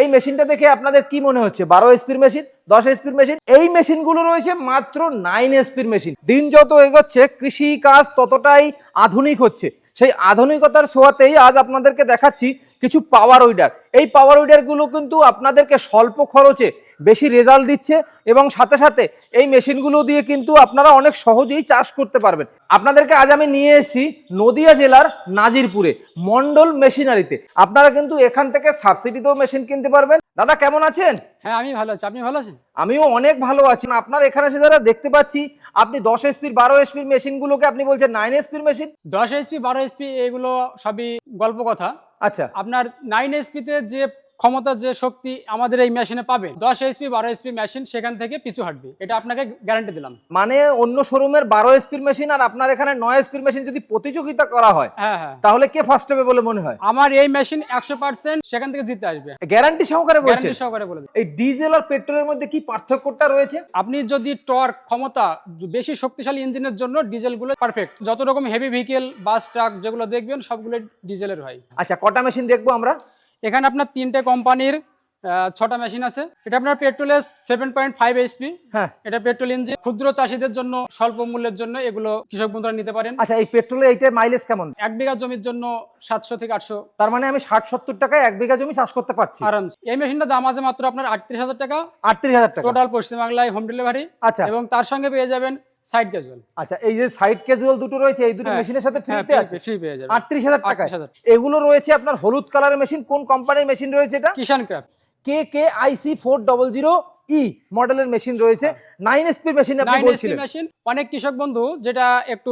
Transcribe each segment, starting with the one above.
এই মেশিনটা দেখে আপনাদের কি মনে হচ্ছে 12 এসপির মেশিন, 10 এসপির মেশিন? এই মেশিনগুলো রয়েছে মাত্র 9 এসপির মেশিন। দিন যত এগোচ্ছে কৃষি কাজ ততটাই আধুনিক হচ্ছে। সেই আধুনিকতার ছোঁয়াতেই আজ আপনাদেরকে দেখাচ্ছি কিছু পাওয়ার উইডার। এই পাওয়ার উইডারগুলো কিন্তু আপনাদেরকে স্বল্প খরচে বেশি রেজাল্ট দিচ্ছে এবং সাথে সাথে এই মেশিনগুলো দিয়ে কিন্তু আপনারা অনেক সহজেই চাষ করতে পারবেন। আপনাদেরকে আজ আমি নিয়ে এসেছি নদিয়া জেলার নাজিরপুরে মন্ডল মেশিনারিতে। আপনারা কিন্তু এখান থেকে সাবসিডিতেও মেশিন কিনতে পারবেন। দাদা কেমন আছেন? হ্যাঁ আমি ভালো আছি, আপনি ভালো আছেন? আমিও অনেক ভালো আছি। আপনার এখানে এসে যারা দেখতে পাচ্ছি আপনি 10 এসপির 12 এসপির মেশিনগুলোকে আপনি বলছেন 9 এসপির মেশিন। 10 এইচপি 12 এইচপি এগুলো সবই গল্প কথা। আচ্ছা, আপনার 9 এইচপিতে যে ক্ষমতা যে শক্তি আমাদের এই মেশিনে পাবে 10 এইচপি 12 এইচপি মেশিন সেখান থেকে পিছু হাঁটবে, এটা আপনাকে গ্যারান্টি দিলাম। মানে অন্য শোরুমের 12 এসপির মেশিন আর আপনার এখানে 9 এসপির মেশিন যদি প্রতিযোগিতা করা হয়, হ্যাঁ হ্যাঁ, তাহলে কে ফার্স্ট হবে বলে মনে হয়? আমার এই মেশিন 100% সেখান থেকে জিতে আসবে, গ্যারান্টি সহকারে বলছেন? গ্যারান্টি সহকারে বলে দিই। এই ডিজেল আর পেট্রোলের মধ্যে কি পার্থক্যটা রয়েছে? আপনি যদি টর্ক ক্ষমতা বেশি শক্তিশালী ইঞ্জিনের জন্য ডিজেলগুলো পারফেক্ট। যত রকম হেভি ভেহিকেল বাস ট্রাক যেগুলো দেখবেন সবগুলো ডিজেলের হয়। আচ্ছা, কটা মেশিন দেখবো আমরা? এখানে আপনার 3টে কোম্পানির 6টা মেশিন আছে। এটা আপনার পেট্রোলের 7.5 এইচপি। হ্যাঁ, এটা পেট্রোল ইঞ্জিন। ক্ষুদ্র চাষীদের জন্য স্বল্প মূল্যের জন্য এগুলো কৃষক বন্ধুরা নিতে পারেন। আচ্ছা, এই পেট্রোলে এইটার মাইলেজ কেমন? 1 বিঘা জমির জন্য 700 থেকে 800 তার মানে আমি 60-70 টাকায় 1 বিঘা জমি চাষ করতে পারছি আরাম। এই মেশিনটার দাম আছে মাত্র আপনার 38,000 টাকা, 38,000 টাকা টোটাল পশ্চিমবাংলায় হোম ডেলিভারি। আচ্ছা, এবং তার সঙ্গে পেয়ে যাবেন সাইড ক্যাজুয়াল। আচ্ছা, এই যে সাইড ক্যাজুয়াল দুটো রয়েছে এই দুটো হ্যাঁ, মেশিনের সাথে ফ্রিতে আছে? ফ্রি পেয়ে যাবেন 38,000 টাকায়। 38,000। এগুলো রয়েছে আপনার হলুদ কালারের মেশিন। কোন কোম্পানির মেশিন রয়েছে এটা? কিষান ক্রাফট KKIC 400E মডেলের মেশিন রয়েছে। 9 এসপির মেশিন আপনি 9 বলছিলেন। SP machine. অনেক কৃষক বন্ধু যেটা একটু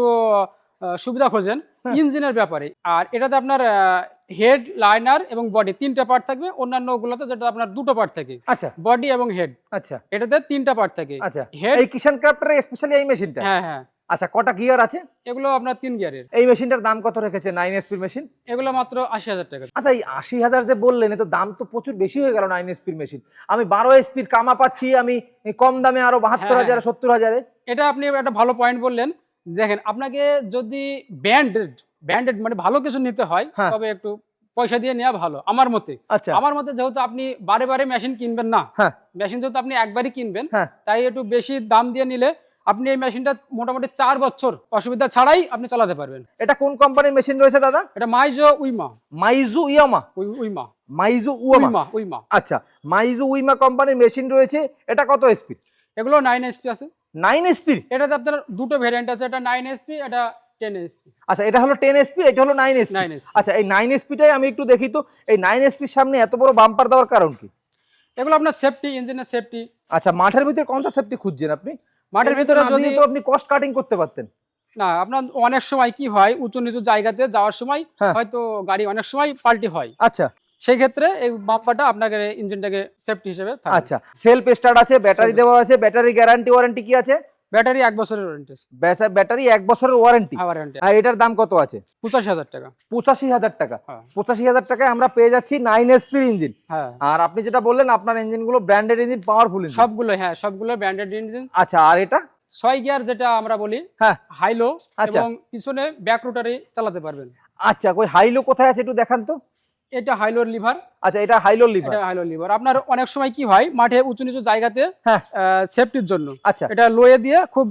সুবিধা খোঁজেন ইঞ্জিনের ব্যাপারে, আর এটাতে আপনার হেড, লাইনার এবং বডি 3টা পার্ট থাকবে। অন্যান্য গুলোতে যেটা আপনার 2টো পার্ট থাকে, আচ্ছা বডি এবং হেড। আচ্ছা এটাতে 3টা পার্ট থাকে। আচ্ছা, হেড, এই কিষান ক্রাফটের স্পেশালি এই মেশিনটা? হ্যাঁ হ্যাঁ, আচ্ছা, কটা গিয়ার আছে? এগুলো আপনার 3 গিয়ারের। এই মেশিনটার দাম কত রেখেছে 9 এসপির মেশিন? এগুলো মাত্র 80,000 টাকা। আচ্ছা, এই 80,000 যে বললেন, এ তো দাম তো প্রচুর বেশি হয়ে গেল 9 এসপির মেশিন। আমি 12 এসপির কামা পাচ্ছি আমি কম দামে আরো 72,000 70,000-এ। এটা আপনি একটা ভালো পয়েন্ট বললেন। দেখেন, আপনাকে যদি ব্র্যান্ডেড মানে ভালো কিছু নিতে হয়, হ্যাঁ। তবে একটু পয়সা দিয়ে নেওয়া ভালো আমার মতে। আচ্ছা, আমার মতে যেহেতু আপনি বারে বারে মেশিন কিনবেন না, হ্যাঁ মেশিন যেহেতু আপনি একবারই কিনবেন, হ্যাঁ, তাই একটু বেশি দাম দিয়ে নিলে আপনি এই মেশিনটা মোটামুটি 4 বছর অসুবিধা ছাড়াই আপনি চালাতে পারবেন। এটা কোন কোম্পানির মেশিন রয়েছে দাদা? এটা মাইজো উইমা। মাইজু ইয়ামা? উইমা মাইজু উয়ামা? উইমা। আচ্ছা, মাইজু উইমা কোম্পানির মেশিন রয়েছে। এটা কত এসপি? এগুলো 9 এসপি আছে। 9 এসপি? এটাতে আপনার দুটো ভেরিয়েন্ট আছে, এটা 9 এসপি, এটা 10 এসপি। আচ্ছা, এটা হলো 10 এসপি, এটা হলো 9 এসপি। 9 এসপি। আচ্ছা, এই 9 এসপিটাই আমি একটু দেখি তো। এই 9 এসপির সামনে এত বড় বাম্পার দেওয়ার কারণ কি? এগুলো আপনার সেফটি, ইঞ্জিনের সেফটি। আচ্ছা, মাঠের ভিতরে কোন সেফটি খুঁজছেন আপনি? মাঠের ভিতরে যদি তো আপনি কস্ট কাটিং করতে পারতেন। না, আপনার অনেক সময় কি হয়, উঁচু নিচু জায়গাতে যাওয়ার সময় হ্যাঁ। হয়তো গাড়ি অনেক সময় পাল্টি হয়। আচ্ছা সেই ক্ষেত্রে এই বাম্পারটা আপনাকে ইঞ্জিনটাকে সেফটি হিসেবে থাকবে। আচ্ছা, সেলফ স্টার্ট আছে, ব্যাটারি দেওয়া আছে। ব্যাটারি গ্যারান্টি ওয়ারেন্টি কি আছে? ব্যাটারি 1 বছরের ওয়ারেন্টি আছে। ব্যাটারি 1 বছরের ওয়ারেন্টি। ওয়ারেন্টি আর এটার দাম কত আছে? 85,000 টাকা। 85,000 টাকা। হ্যাঁ 85,000 টাকায় আমরা পেয়ে যাচ্ছি 9 এসপির ইঞ্জিন। হ্যাঁ, আর আপনি যেটা বললেন আপনার ইঞ্জিনগুলো ব্র্যান্ডেড ইঞ্জিন, পাওয়ারফুল ইঞ্জিন। সবগুলো, হ্যাঁ সবগুলো ব্র্যান্ডেড ইঞ্জিন। আচ্ছা, আর এটা? 6 গিয়ার যেটা আমরা বলি, হ্যাঁ, হাইলো, আচ্ছা। এবং পিছনে ব্যাক রোটারি চালাতে পারবেন। আচ্ছা, কই হাইলো কোথায় আছে একটু দেখান তো। এটা হাইলোর লিভার। আচ্ছা, এটা হাইলোর লিভার। এটা হাইলোর লিভার। আপনার অনেক সময় কি হয়, মাঠে উঁচু নিচু জায়গাতে হ্যাঁ, সেফটির জন্য আচ্ছা এটা লোয়ে দিয়ে খুব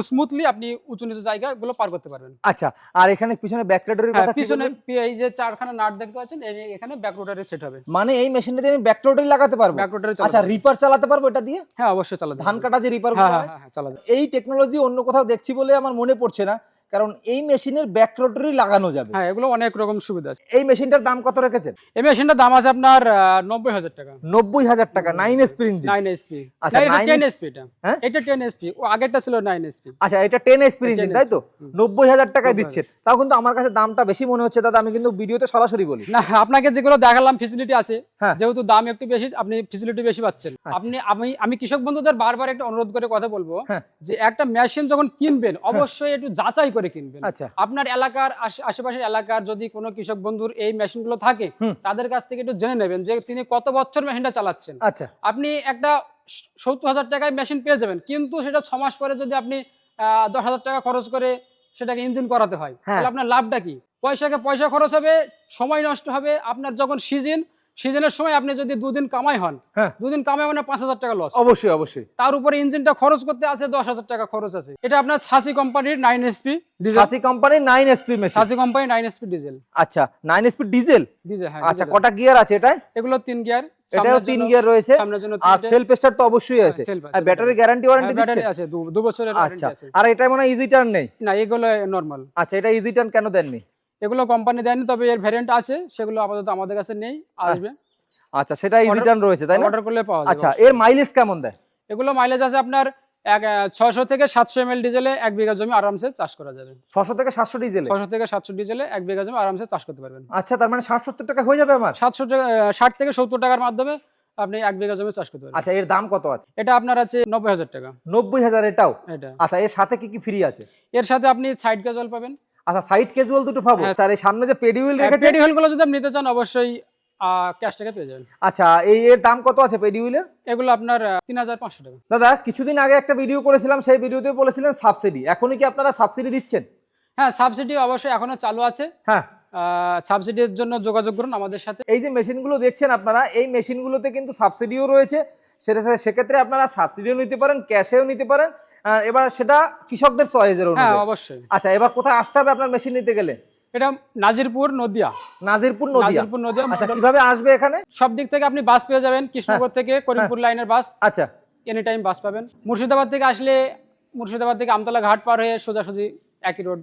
স্মুথলি আপনি উঁচু নিচু জায়গাগুলো পার করতে পারবেন। আচ্ছা, আর এখানে পিছনে ব্যাক রোটারির কথা কি পিছনে বললেন? এই যে 4খানা নাট দেখতে পাচ্ছেন, এখানে ব্যাক রোটারি সেট হবে। মানে এই মেশিনটাতে আমি ব্যাক রোটারি লাগাতে পারবো? ব্যাক রোটারি আচ্ছা, রিপার চালাতে পারবো এটা দিয়ে? হ্যাঁ অবশ্যই চালাতে ধান কাটা যে রিপার হ্যাঁ গুলো হ্যাঁ হয়? হ্যাঁ চালাতে। এই টেকনোলজি অন্য কোথাও দেখছি বলে আমার মনে পড়ছে না, কারণ এই মেশিনের ব্যাক রোটারি লাগানো যাবে। হ্যাঁ, এগুলো অনেক রকম সুবিধা আছে। এই মেশিনটার দাম কত রেখেছেন? এই মেশিনটার দাম আছে আপনার 90,000 টাকা। 90,000 টাকা। 9 এসপি ইঞ্জিন। 9 এসপি। আচ্ছা, এটা 9 10 এসপি। এটা হ্যাঁ, এটা 10 এসপি, ও আগেরটা ছিল 9 এসপি। আচ্ছা, এটা 10 এসপি ইঞ্জিন, তাই তো? 90,000 টাকায় দিচ্ছেন। তাও কিন্তু আমার কাছে দামটা বেশি মনে হচ্ছে দাদা। আমি কিন্তু ভিডিওতে সরাসরি বলি না, আপনাকে যেগুলো দেখালাম ফ্যাসিলিটি আছে, হ্যাঁ। যেহেতু দাম একটু বেশি, আপনি ফ্যাসিলিটি বেশি পাচ্ছেন। আচ্ছা। আমি কৃষক বন্ধুদের বারবার একটা অনুরোধ করে কথা বলবো, হ্যাঁ। যে একটা মেশিন যখন কিনবেন অবশ্যই একটু যাচাই করে কিনবেন। আচ্ছা, আপনার এলাকার আশেপাশের এলাকার যদি কোনো কৃষক বন্ধুর এই মেশিনগুলো থাকে, তাদের কাছ থেকে একটু জেনে নেবেন যে তিনি কত বছর মেশিনটা চালাচ্ছেন। আচ্ছা, আপনি একটা 70,000 টাকায় মেশিন পেয়ে যাবেন, কিন্তু সেটা 6 মাস পরে যদি আপনি 10,000 টাকা খরচ করে সেটাকে ইঞ্জিন করাতে হয়, হ্যাঁ। তাহলে আপনার লাভটা কি? পয়সা খরচ হবে, সময় নষ্ট হবে। আপনার যখন সিজন সিজনের সময় আপনি যদি 2 দিন কামাই হন, হ্যাঁ। 2 দিন কামাই মানে 5,000 টাকা লস। অবশ্যই অবশ্যই। তার উপরে ইঞ্জিনটা খরচ করতে আছে 10,000 টাকা খরচ আছে। এটা আপনার সাসি কোম্পানির 9 এসপি ডিজেল। সাসি কোম্পানির 9 এসপি মেশিন। সাসি কোম্পানি 9 এসপি ডিজেল। আচ্ছা 9 এসপি ডিজেল। ডিজেল, হ্যাঁ। আচ্ছা কটা গিয়ার আছে এটায়? এগুলো 3 গিয়ার। এটাও 3 গিয়ার রয়েছে। সামনের জন্য আর সেলফ স্টার্ট তো অবশ্যই আছে। আর ব্যাটারি গ্যারান্টি ওয়ারেন্টি দিচ্ছে? ব্যাটারি আছে 2 বছরের আচ্ছা ওয়ারেন্টি আছে। আর এটা মনে হয় ইজি টার্ন নেই? না, এগুলো নরমাল। আচ্ছা এটা ইজি টার্ন কেন দেননি? এগুলো কোম্পানি দেয়নি, তবে এর ভ্যারিয়েন্ট আছে, সেগুলো আপাতত আমাদের কাছে নেই, আসবে। আচ্ছা সেটা ইজি টার্ন রয়েছে তাই না? অর্ডার করলে পাওয়া যাবে। আচ্ছা এর মাইলেজ কেমন দেয়? এগুলো মাইলেজ আছে আপনার 600 থেকে 700 ml ডিজেলে 1 বিঘা জমি আরামসে চাষ করা যাবে। 600 থেকে 700 ডিজেলে? 600 থেকে 700 ডিজেলে 1 বিঘা জমি আরামসে চাষ করতে পারবেন। আচ্ছা তার মানে 60-70 টাকা হয়ে যাবে আমার? 60 থেকে 70 টাকার মাধ্যমে আপনি 1 বিঘা জমি চাষ করতে পারবেন। আচ্ছা এর দাম কত আছে? এটা আপনার আছে 90,000 টাকা। 90,000 এটাও? এটা। আচ্ছা এর সাথে কি কি ফ্রি আছে? এর সাথে আপনি সাইড ক্যাজুয়াল পাবেন। আচ্ছা সাইড ক্যাজুয়াল দুটো পাবো? হ্যাঁ। স্যার এই সামনে যে পেডি হুইল রেখেছে? পেডি হুইলগুলো যদি আপনি নিতে চান অবশ্যই ক্যাশ টাকা পেয়ে যাবেন। আচ্ছা এর দাম কত আছে পেডি হুইলের? এগুলো আপনার 3,500 টাকা। দাদা কিছুদিন আগে একটা ভিডিও করেছিলাম, সেই ভিডিওতে বলেছিলেন সাবসিডি, এখনই কি আপনারা সাবসিডি দিচ্ছেন? হ্যাঁ, সাবসিডি অবশ্যই এখনো চালু আছে। হ্যাঁ। সাবসিডির জন্য যোগাযোগ করুন আমাদের সাথে। এই যে মেশিনগুলো দেখছেন আপনারা, এই মেশিনগুলোতে কিন্তু সাবসিডিও রয়েছে। সেক্ষেত্রে আপনারা সাবসিডিও নিতে পারেন, ক্যাশেও নিতে পারেন। এবার সেটা কৃষকদের চয়েসের হ্যাঁ অনুযায়ী। অবশ্যই। আচ্ছা এবার কোথায় আসতে হবে আপনার মেশিন নিতে গেলে? এটা নাজিরপুর নদিয়া। নাজিরপুর নদিয়া। নাজিরপুর নদিয়া। আচ্ছা কিভাবে আসবে এখানে? সব দিক থেকে আপনি বাস পেয়ে যাবেন। কৃষ্ণনগর থেকে করিমপুর লাইনের বাস, আচ্ছা এনি টাইম বাস পাবেন। মুর্শিদাবাদ থেকে আসলে মুর্শিদাবাদ থেকে আমতলা ঘাট পার হয়ে সোজাসুজি একই রোড।